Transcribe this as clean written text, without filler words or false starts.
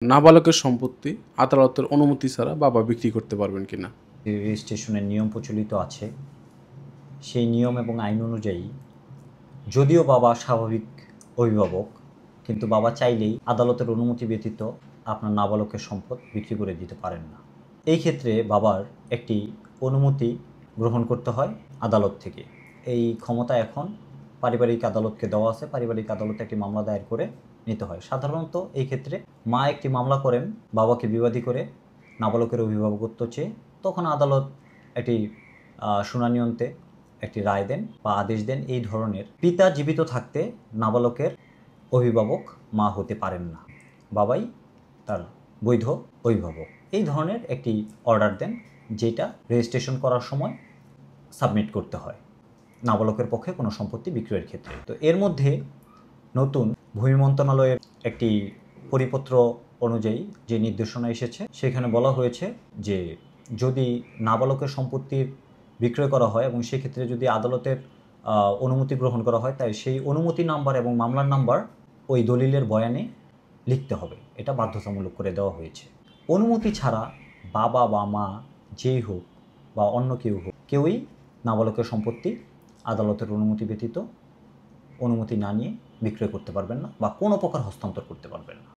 নাবালকের সম্পত্তি আদালতের অনুমতি ছাড়া বাবা বিক্রি করতে পারবেন কিনা? রেজিস্ট্রেশনের নিয়ম প্রচলিত আছে। সেই নিয়ম এবং আইন অনুযায়ী যদিও বাবা স্বাভাবিক অভিভাবক, কিন্তু বাবা চাইলেই আদালতের অনুমতি ব্যতীত আপনার নাবালকের সম্পদ বিক্রি করে দিতে পারেন না। এই ক্ষেত্রে বাবার একটি অনুমতি গ্রহণ করতে হয় আদালত থেকে। এই ক্ষমতা এখন পারিবারিক আদালতকে দেওয়া আছে। পারিবারিক আদালতে একটি মামলা দায়ের করে নিতে হয়। সাধারণত এই ক্ষেত্রে মা একটি মামলা করেন বাবাকে বিবাদী করে নাবালকের অভিভাবকত্ব চেয়ে। তখন আদালত একটি শুনানি অন্তে একটি রায় দেন বা আদেশ দেন এই ধরনের। পিতা জীবিত থাকতে নাবালকের অভিভাবক মা হতে পারেন না, বাবাই তার বৈধ অভিভাবক। এই ধরনের একটি অর্ডার দেন, যেটা রেজিস্ট্রেশন করার সময় সাবমিট করতে হয় নাবালকের পক্ষে কোনো সম্পত্তি বিক্রয়ের ক্ষেত্রে। তো এর মধ্যে নতুন ভূমি মন্ত্রণালয়ের একটি পরিপত্র অনুযায়ী যে নির্দেশনা এসেছে, সেখানে বলা হয়েছে যে যদি নাবালকের সম্পত্তির বিক্রয় করা হয় এবং সেক্ষেত্রে যদি আদালতের অনুমতি গ্রহণ করা হয়, তাই সেই অনুমতি নাম্বার এবং মামলার নাম্বার ওই দলিলের বয়ানে লিখতে হবে। এটা বাধ্যতামূলক করে দেওয়া হয়েছে। অনুমতি ছাড়া বাবা বা মা যেই হোক বা অন্য কেউ হোক, কেউই নাবালকের সম্পত্তি আদালতের অনুমতি ব্যতীত অনুমতি না নিয়ে বিক্রয় করতে পারবেন না বা কোনো প্রকার হস্তান্তর করতে পারবেন না।